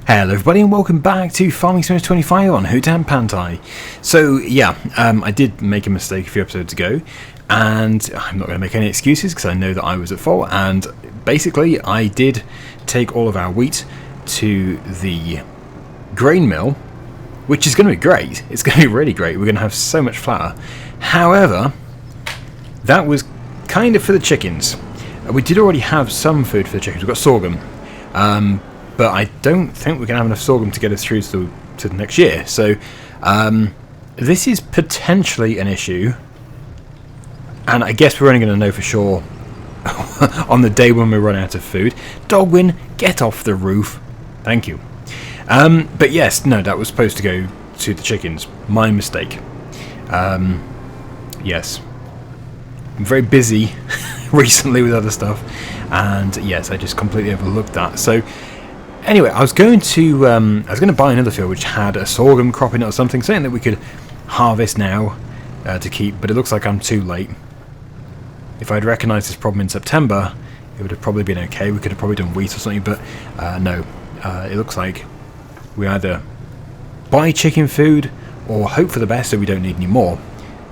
Hello everybody and welcome back to Farming Simulator 25 on Hutan Pantai. So yeah, I did make a mistake a few episodes ago, and I'm not going to make any excuses because I know that I was at fault, and basically I did take all of our wheat to the grain mill, which is going to be great. It's going to be really great. We're going to have so much flour. However, that was kind of for the chickens. We did already have some food for the chickens. We've got sorghum. But I don't think we're going to have enough sorghum to get us through to the next year. So this is potentially an issue. And I guess we're only going to know for sure on the day when we run out of food. Daggerwin, get off the roof. Thank you. But yes, no, that was supposed to go to the chickens. My mistake. Yes. I'm very busy recently with other stuff. And yes, I just completely overlooked that. So anyway, I was going to buy another field which had a sorghum crop in it or something that we could harvest now to keep, but it looks like I'm too late. If I'd recognised this problem in September, it would have probably been okay. We could have probably done wheat or something, but no. It looks like we either buy chicken food or hope for the best so we don't need any more,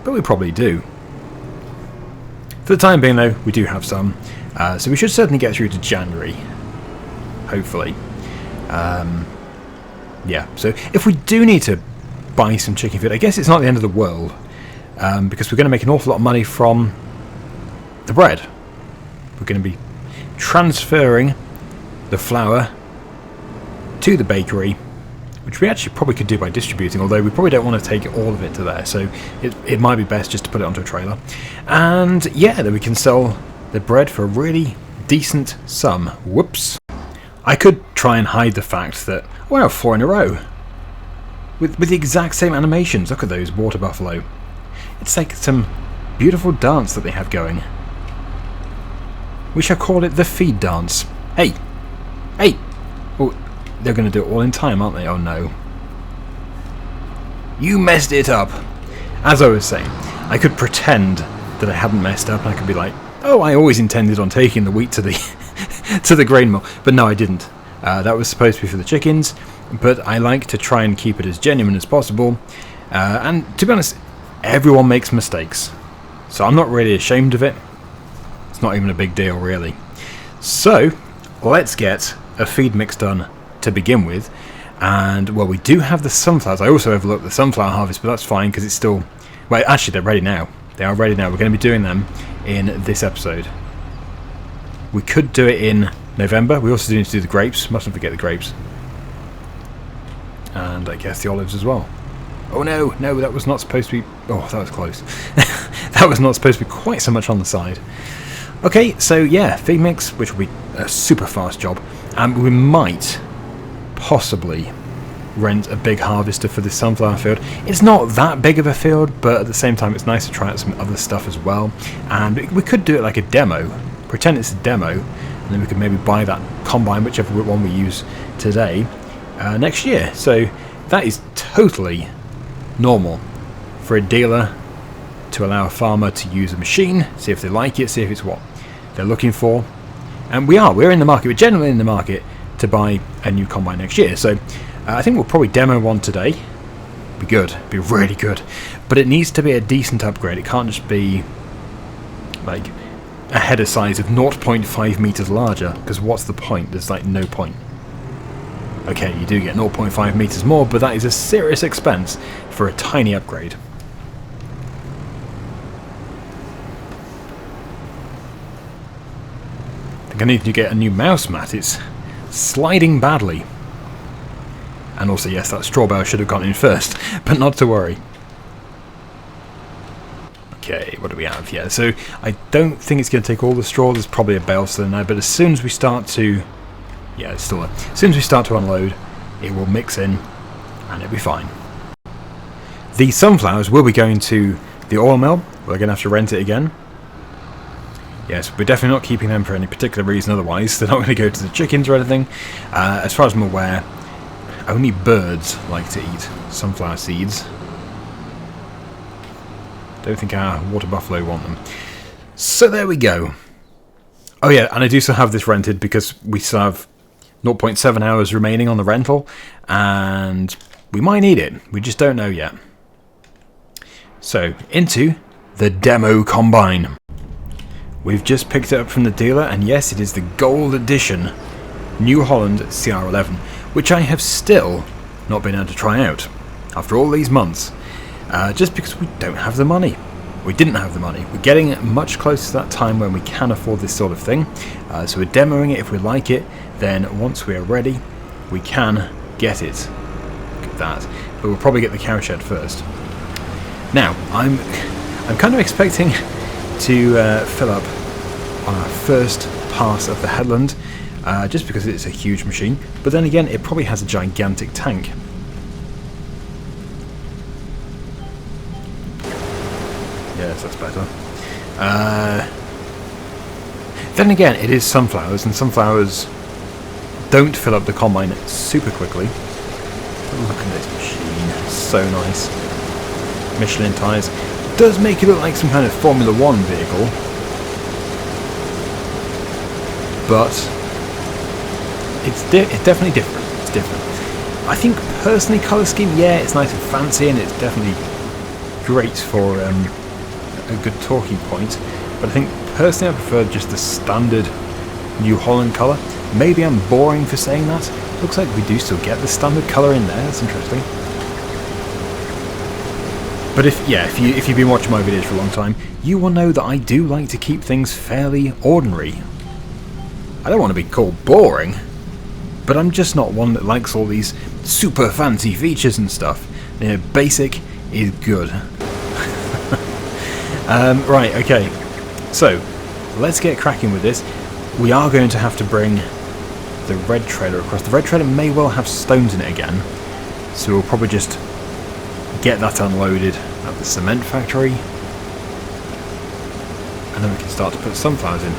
but we probably do. For the time being though, we do have some, so we should certainly get through to January, hopefully. Yeah, so if we do need to buy some chicken food, I guess it's not the end of the world, because we're going to make an awful lot of money from the bread. We're going to be transferring the flour to the bakery, which we actually probably could do by distributing, although we probably don't want to take all of it to there, so it might be best just to put it onto a trailer. And yeah, then we can sell the bread for a really decent sum. Whoops. I could try and hide the fact that, wow, 4 in a row. With the exact same animations. Look at those, water buffalo. It's like some beautiful dance that they have going. We shall call it the feed dance. Hey! Hey! Oh, they're going to do it all in time, aren't they? Oh no. You messed it up! As I was saying, I could pretend that I hadn't messed up, and I could be like, oh, I always intended on taking the wheat to the to the grain mill, but no, I didn't. That was supposed to be for the chickens, but I like to try and keep it as genuine as possible. And to be honest, everyone makes mistakes, so I'm not really ashamed of it. It's not even a big deal, really. So let's get a feed mix done to begin with. And well, we do have the sunflowers. I also overlooked the sunflower harvest, but that's fine because it's still, well, actually they're ready now. They are ready now. We're going to be doing them in this episode. We could do it in November. We also do need to do the grapes. Mustn't forget the grapes. And I guess the olives as well. Oh no, that was not supposed to be... Oh, that was close. That was not supposed to be quite so much on the side. Okay, so yeah, feed mix, which will be a super fast job. And we might possibly rent a big harvester for this sunflower field. It's not that big of a field, but at the same time it's nice to try out some other stuff as well. And we could do it like a demo. Pretend it's a demo, and then we could maybe buy that combine, whichever one we use today, next year. So that is totally normal for a dealer to allow a farmer to use a machine, see if they like it, see if it's what they're looking for. And we're in the market, we're generally in the market to buy a new combine next year. So I think we'll probably demo one today. Be good, be really good. But it needs to be a decent upgrade. It can't just be like a header size of 0.5 meters larger, because what's the point? There's like no point. Okay, you do get 0.5 meters more, but that is a serious expense for a tiny upgrade. I think I need to get a new mouse mat. It's sliding badly. And also, yes, that straw bale should have gone in first, but not to worry. Okay, what do we have here? So I don't think it's going to take all the straw. There's probably a bale still in there, but as soon as we start to... Yeah, it's still there. As soon as we start to unload, it will mix in, and it'll be fine. The sunflowers will be going to the oil mill. We're going to have to rent it again. Yes, we're definitely not keeping them for any particular reason otherwise. They're not going to go to the chickens or anything. As far as I'm aware, only birds like to eat sunflower seeds. Don't think our water buffalo want them. So there we go. Oh yeah, and I do still have this rented because we still have zero point 0.7 hours remaining on the rental, and we might need it. We just don't know yet. So, into the demo combine. We've just picked it up from the dealer, and yes, it is the Gold Edition New Holland CR11, which I have still not been able to try out after all these months, just because we don't have the money. We didn't have the money. We're getting much closer to that time when we can afford this sort of thing, so we're demoing it. If we like it, then once we are ready, we can get it. Look at that. But we'll probably get the cowshed first. Now, I'm kind of expecting to fill up on our first pass of the headland, just because it's a huge machine, but then again it probably has a gigantic tank. Yes, that's better. Then again, it is sunflowers, and sunflowers don't fill up the combine super quickly. Look at this machine, so nice. Michelin tyres. Does make it look like some kind of Formula 1 vehicle, but it's definitely different. It's different. I think personally, colour scheme, yeah, it's nice and fancy, and it's definitely great for a good talking point. But I think personally, I prefer just the standard New Holland colour. Maybe I'm boring for saying that. Looks like we do still get the standard colour in there. That's interesting. But if you've been watching my videos for a long time, you will know that I do like to keep things fairly ordinary. I don't want to be called boring, but I'm just not one that likes all these super fancy features and stuff. You know, basic is good. Right, okay. So, let's get cracking with this. We are going to have to bring the red trailer across. The red trailer may well have stones in it again, so we'll probably just get that unloaded at the cement factory, and then we can start to put sunflowers in.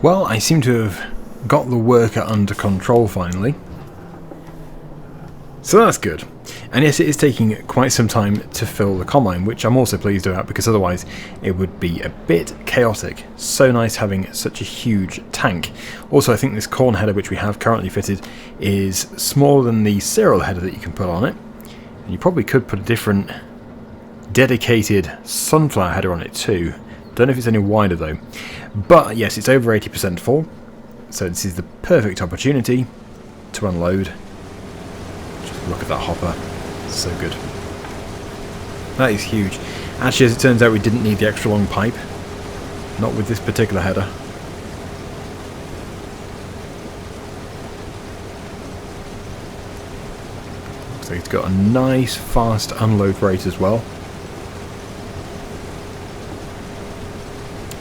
Well, I seem to have got the worker under control finally. So that's good. And yes, it is taking quite some time to fill the combine, which I'm also pleased about, because otherwise it would be a bit chaotic. So nice having such a huge tank. Also, I think this corn header which we have currently fitted is smaller than the cereal header that you can put on it. And you probably could put a different dedicated sunflower header on it too. Don't know if it's any wider though. But yes, it's over 80% full. So this is the perfect opportunity to unload. Just look at that hopper. So good. That is huge. Actually, as it turns out, we didn't need the extra long pipe. Not with this particular header. Looks like it's got a nice fast unload rate as well.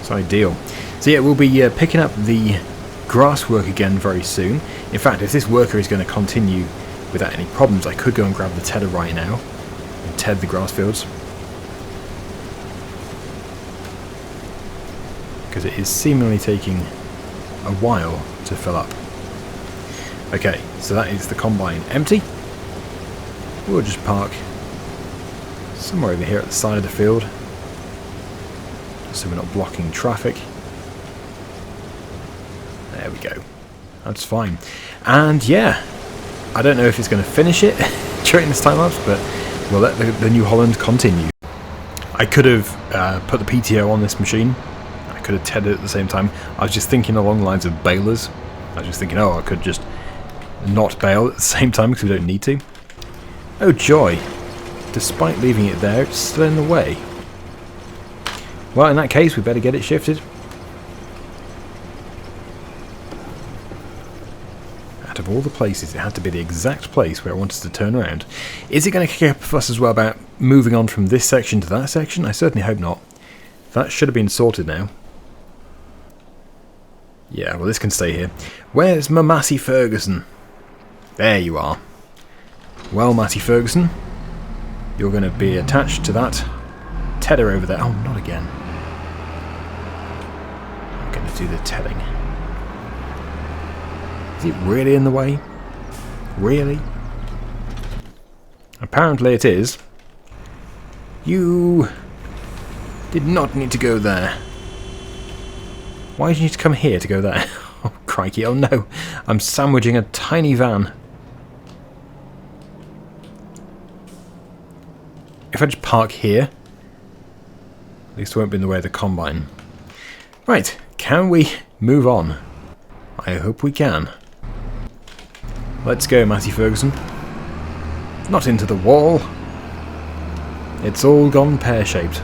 It's ideal. So yeah, we'll be picking up the grass work again very soon. In fact, if this worker is going to continue without any problems, I could go and grab the tedder right now and ted the grass fields, because it is seemingly taking a while to fill up. Okay, so that is the combine empty. We'll just park somewhere over here at the side of the field, so we're not blocking traffic. There we go. That's fine. And yeah, I don't know if it's going to finish it during this time lapse, but we'll let the New Holland continue. I could have put the PTO on this machine. I could have tedded at the same time. I was just thinking along the lines of balers. I was just thinking, oh, I could just not bale at the same time because we don't need to. Oh joy. Despite leaving it there, it's still in the way. Well, in that case, we better get it shifted. Out of all the places, it had to be the exact place where I wanted to turn around. Is it going to kick up a fuss as well about moving on from this section to that section? I certainly hope not. That should have been sorted now. Yeah, well, this can stay here. Where's my Massey Ferguson? There you are. Well, Matty Ferguson, you're going to be attached to that tedder over there. Oh, not again. I'm going to do the tedding. Is it really in the way? Really? Apparently it is. You did not need to go there. Why did you need to come here to go there? Oh, crikey. Oh, no. I'm sandwiching a tiny van. If I just park here, at least I won't be in the way of the combine. Right, can we move on? I hope we can. Let's go, Matty Ferguson. Not into the wall. It's all gone pear-shaped.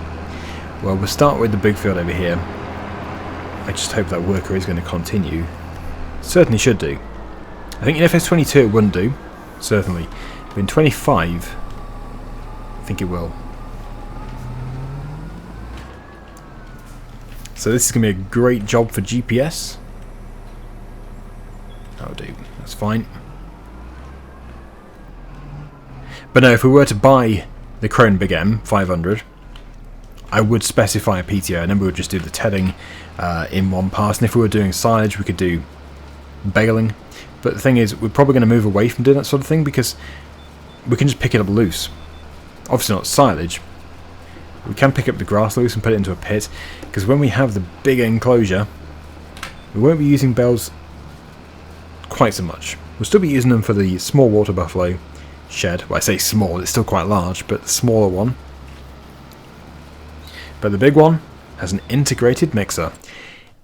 Well, we'll start with the big field over here. I just hope that worker is going to continue. Certainly should do. I think in FS22 it wouldn't do, certainly. But in 25... I think it will. So this is going to be a great job for GPS. That'll do. That's fine. But no, if we were to buy the Krone Big M 500, I would specify a PTO, and then we would just do the tedding in one pass. And if we were doing silage, we could do baling. But the thing is, we're probably going to move away from doing that sort of thing because we can just pick it up loose. Obviously not silage. We can pick up the grass loose and put it into a pit, because when we have the big enclosure, we won't be using bales quite so much. We'll still be using them for the small water buffalo shed. Well, I say small, it's still quite large, but the smaller one. But the big one has an integrated mixer.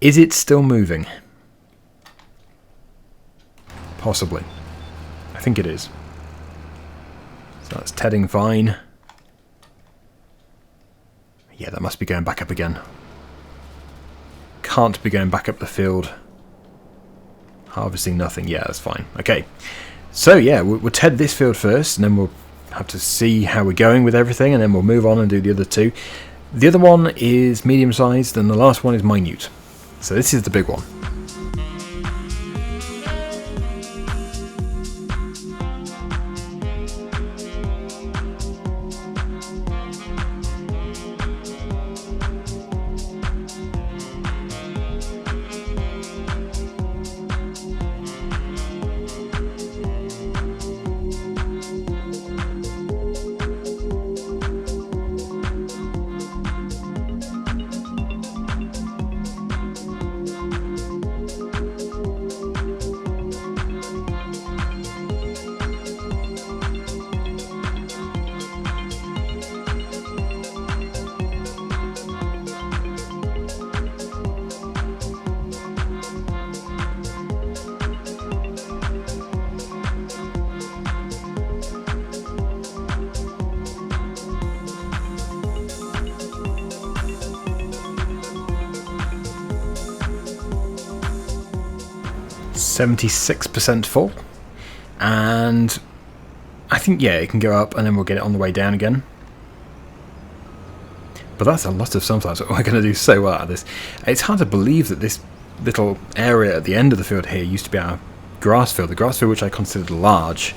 Is it still moving? Possibly. I think it is. So that's tedding fine. Yeah, that must be going back up again. Can't be going back up the field. Harvesting nothing. Yeah, that's fine. Okay. So yeah, we'll ted this field first, and then we'll have to see how we're going with everything, and then we'll move on and do the other two. The other one is medium-sized, and the last one is minute. So this is the big one. %76% full, and I think, yeah, it can go up and then we'll get it on the way down again. But that's a lot of sunflowers. We're going to do so well out of this. It's hard to believe that this little area at the end of the field here used to be our grass field. The grass field which I considered large.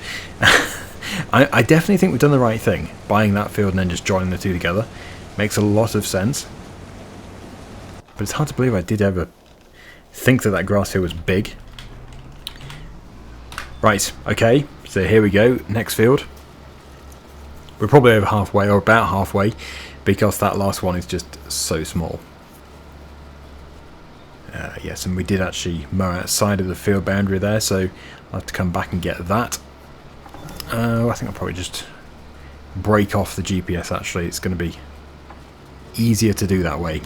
I definitely think we've done the right thing. Buying that field and then just joining the two together. Makes a lot of sense. But it's hard to believe I did ever think that that grass field was big. Right, okay. So here we go. Next field. We're probably over halfway, or about halfway, because that last one is just so small. Yes, and we did actually mow outside of the field boundary there, so I'll have to come back and get that. I think I'll probably just break off the GPS actually. It's going to be easier to do that way.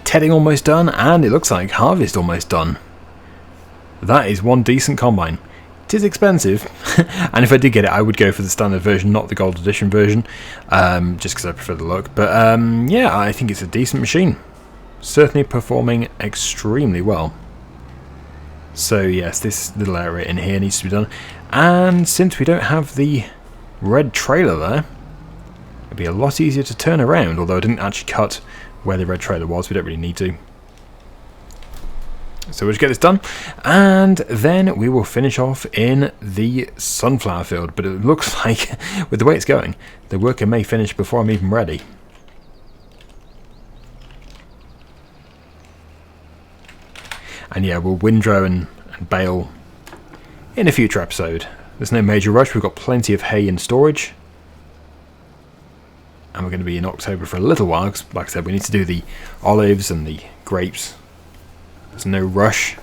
Tedding almost done, and it looks like harvest almost done. That is one decent combine. It is expensive, and if I did get it, I would go for the standard version, not the gold edition version, just because I prefer the look. But yeah, I think it's a decent machine. Certainly performing extremely well. So yes, this little area in here needs to be done. And since we don't have the red trailer there, it'd be a lot easier to turn around, although I didn't actually cut where the red trailer was. We don't really need to. So we'll just get this done, and then we will finish off in the sunflower field. But it looks like, with the way it's going, the worker may finish before I'm even ready. And yeah, we'll windrow and bale in a future episode. There's no major rush. We've got plenty of hay in storage. And we're going to be in October for a little while, because, like I said, we need to do the olives and the grapes. There's no rush.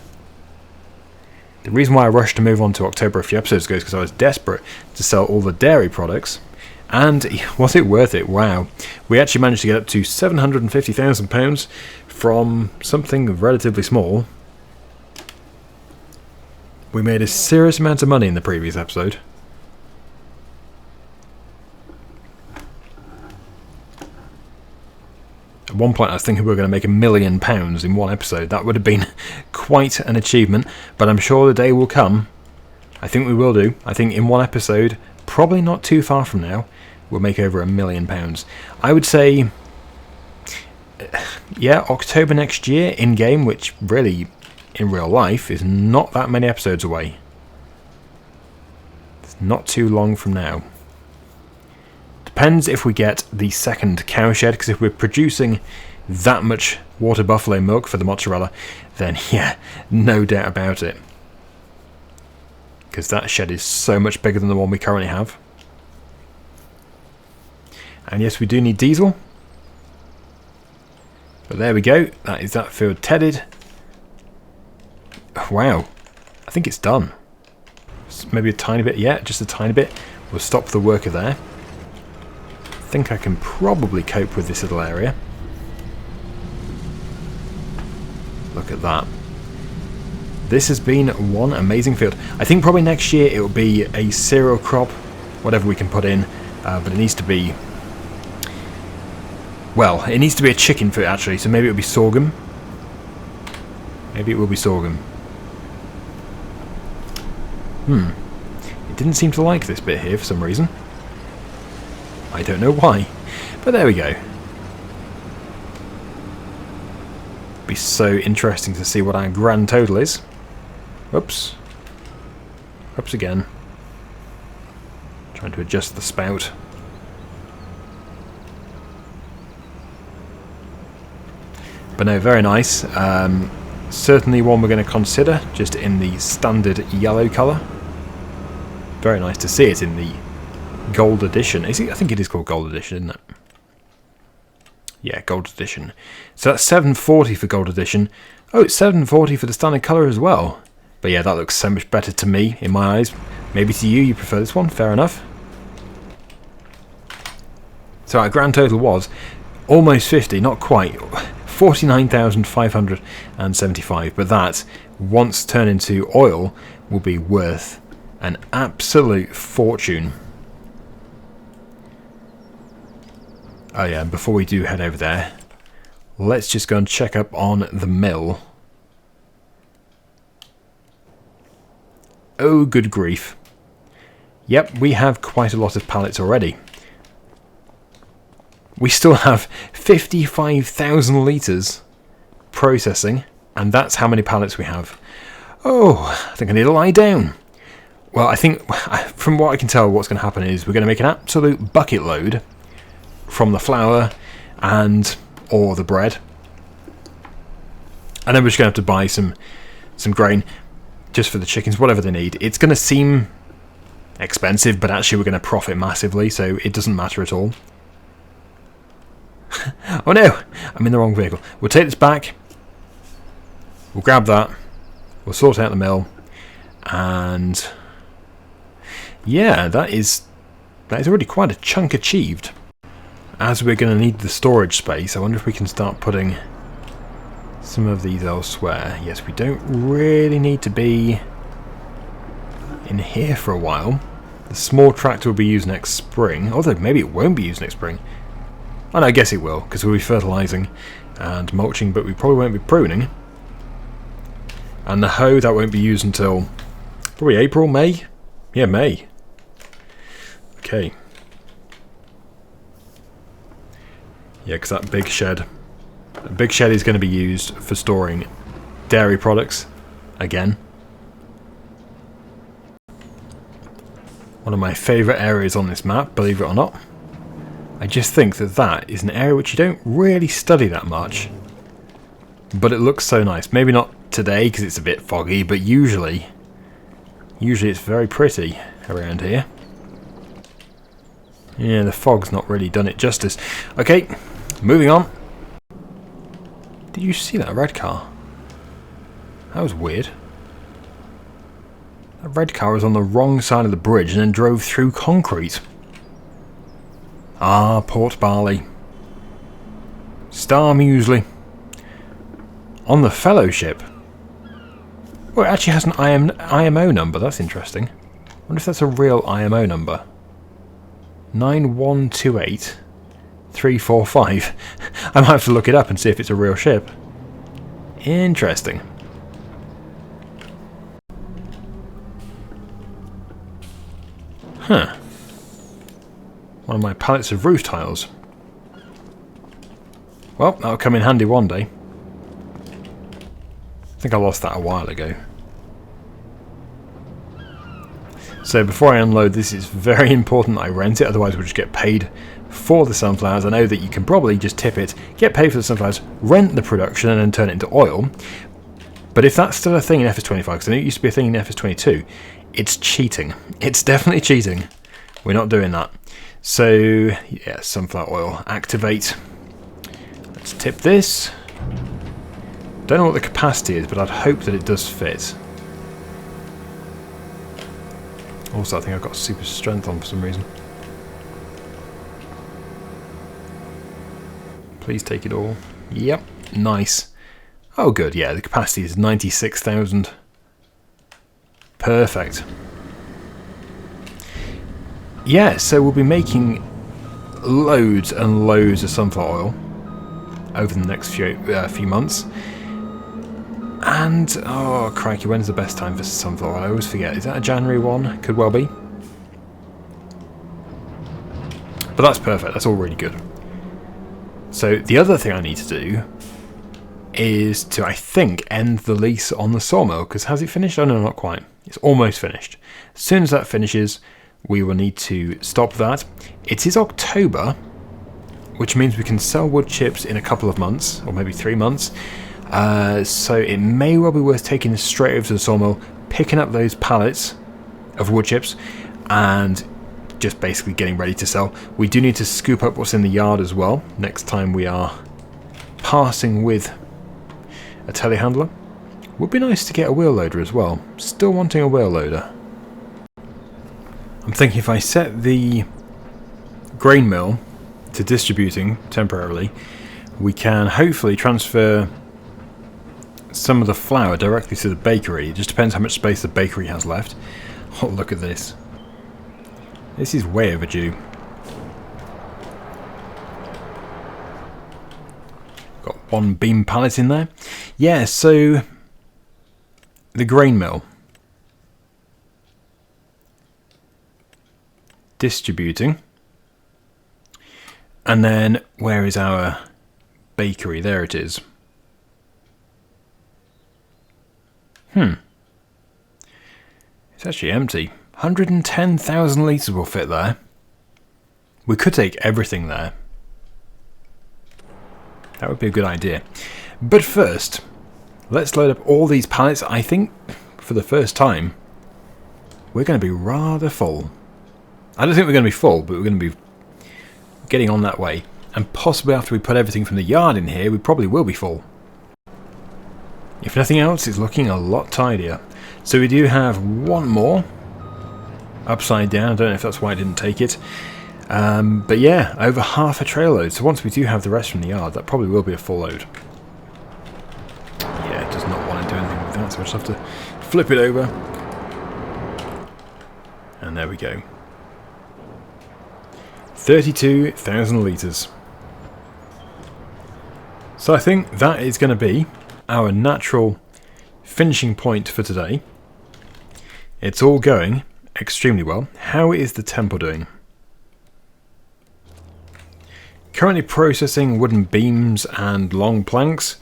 The reason why I rushed to move on to October a few episodes ago is because I was desperate to sell all the dairy products. And was it worth it? Wow. We actually managed to get up to £750,000 from something relatively small. We made a serious amount of money in the previous episode. At one point I was thinking we were going to make £1 million in one episode. That would have been quite an achievement, but I'm sure the day will come. I think we will do. I think in one episode, probably not too far from now, we'll make over £1 million. I would say, yeah, October next year in-game, which really, in real life, is not that many episodes away. It's not too long from now. Depends if we get the second cow shed, because if we're producing that much water buffalo milk for the mozzarella, then yeah, no doubt about it. Because that shed is so much bigger than the one we currently have. And yes, we do need diesel. But there we go, that is that field tedded. Wow, I think it's done. Maybe a tiny bit, yeah, just a tiny bit. We'll stop the worker there. I think I can probably cope with this little area. Look at that. This has been one amazing field. I think probably next year it will be a cereal crop, whatever we can put in, but it needs to be, well, it needs to be a chicken food actually, so maybe it'll be sorghum. Maybe it will be sorghum. It didn't seem to like this bit here for some reason. I don't know why, but there we go. Be so interesting to see what our grand total is. Oops. Oops again. Trying to adjust the spout. But no, very nice. Certainly one we're going to consider, just in the standard yellow colour. Very nice to see it in the gold edition. I think it is called gold edition, isn't it? Yeah, gold edition. So that's 740 for gold edition. Oh, it's 740 for the standard colour as well. But yeah, that looks so much better to me, in my eyes. Maybe to you, you prefer this one. Fair enough. So our grand total was almost 50, not quite. 49,575. But that, once turned into oil, will be worth an absolute fortune. Oh yeah, and before we do head over there, let's just go and check up on the mill. Oh, good grief. Yep, we have quite a lot of pallets already. We still have 55,000 litres processing, and that's how many pallets we have. Oh, I think I need to lie down. Well, I think, from what I can tell, what's going to happen is we're going to make an absolute bucket load from the flour or the bread. And then we're just going to have to buy some grain just for the chickens, whatever they need. It's going to seem expensive, but actually we're going to profit massively, so it doesn't matter at all. Oh no, I'm in the wrong vehicle. We'll take this back. We'll grab that. We'll sort out the mill. And yeah, that is already quite a chunk achieved. As we're going to need the storage space, I wonder if we can start putting some of these elsewhere. Yes, we don't really need to be in here for a while. The small tractor will be used next spring, although maybe it won't be used next spring. Oh, no, I guess it will, because we'll be fertilising and mulching, but we probably won't be pruning. And the hoe, that won't be used until probably April, May? Yeah, May. Okay. Yeah, because that big shed is going to be used for storing dairy products again. One of my favourite areas on this map, believe it or not. I just think that is an area which you don't really study that much. But it looks so nice. Maybe not today because it's a bit foggy, but usually it's very pretty around here. Yeah, the fog's not really done it justice. Okay, moving on. Did you see that red car? That was weird. That red car was on the wrong side of the bridge and then drove through concrete. Ah, Port Barley. Star Muesli. On the Fellowship. Well, it actually has an IMO number. That's interesting. I wonder if that's a real IMO number. 9128345. I might have to look it up and see if it's a real ship. Interesting. Huh. One of my pallets of roof tiles. Well, that'll come in handy one day. I think I lost that a while ago. So before I unload this, it's very important that I rent it, otherwise we'll just get paid for the sunflowers. I know that you can probably just tip it, get paid for the sunflowers, rent the production and then turn it into oil. But if that's still a thing in FS25, because I know it used to be a thing in FS22, it's cheating. It's definitely cheating. We're not doing that. So, yeah, sunflower oil. Activate. Let's tip this. Don't know what the capacity is, but I'd hope that it does fit. Also, I think I've got super strength on for some reason. Please take it all. Yep, nice. Oh, good, yeah, the capacity is 96,000. Perfect. Yeah, so we'll be making loads and loads of sunflower oil over the next few months. And, oh crikey, when's the best time for sunflower oil? I always forget. Is that a January one? Could well be. But that's perfect. That's all really good. So the other thing I need to do is to, I think, end the lease on the sawmill. Because has it finished? Oh no, not quite. It's almost finished. As soon as that finishes, we will need to stop that. It is October, which means we can sell wood chips in a couple of months, or maybe 3 months. So it may well be worth taking this straight over to the sawmill, picking up those pallets of wood chips, and just basically getting ready to sell. We do need to scoop up what's in the yard as well next time we are passing with a telehandler. Would be nice to get a wheel loader as well. Still wanting a wheel loader. I'm thinking if I set the grain mill to distributing temporarily, we can hopefully transfer some of the flour directly to the bakery. It just depends how much space the bakery has left. Oh, look at this. This is way overdue. Got one beam pallet in there. Yeah, so the grain mill. Distributing. And then where is our bakery? There it is. It's actually empty. 110,000 litres will fit there. We could take everything there. That would be a good idea. But first, let's load up all these pallets. I think, for the first time, we're going to be rather full. I don't think we're going to be full, but we're going to be getting on that way. And possibly after we put everything from the yard in here, we probably will be full. If nothing else, it's looking a lot tidier. So we do have one more. Upside down, I don't know if that's why I didn't take it. But yeah, over half a trail load. So once we do have the rest from the yard, that probably will be a full load. Yeah, it does not want to do anything with that, so I just have to flip it over. And there we go. 32,000 litres. So I think that is going to be our natural finishing point for today. It's all going extremely well. How is the temple doing? Currently processing wooden beams and long planks,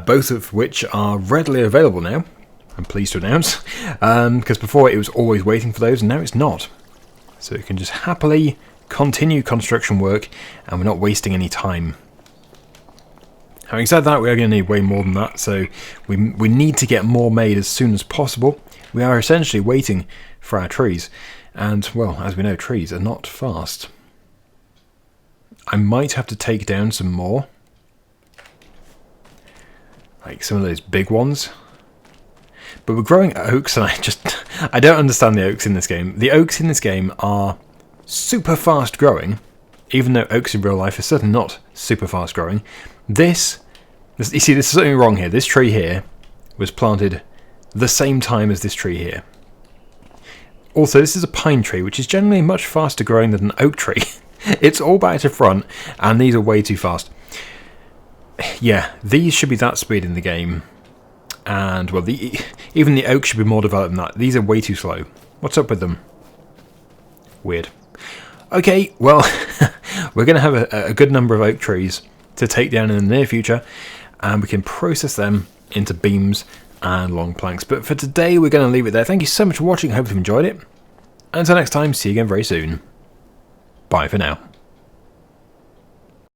both of which are readily available now, I'm pleased to announce, because before it was always waiting for those, and now it's not. So it can just happily continue construction work, and we're not wasting any time. Having said that, we are going to need way more than that, so we need to get more made as soon as possible. We are essentially waiting for our trees, and, well, as we know, trees are not fast. I might have to take down some more, like some of those big ones. But we're growing oaks, and I don't understand the oaks in this game. The oaks in this game are super fast growing, even though oaks in real life are certainly not super fast growing. This, you see, there's something wrong here. This tree here was planted the same time as this tree here. Also, this is a pine tree, which is generally much faster growing than an oak tree. It's all back to front, and these are way too fast. Yeah, these should be that speed in the game. And, well, even the oak should be more developed than that. These are way too slow. What's up with them? Weird. Okay, well, we're going to have a good number of oak trees to take down in the near future, and we can process them into beams and long planks. But for today, we're going to leave it there. Thank you so much for watching. I hope you've enjoyed it. Until next time, see you again very soon. Bye for now.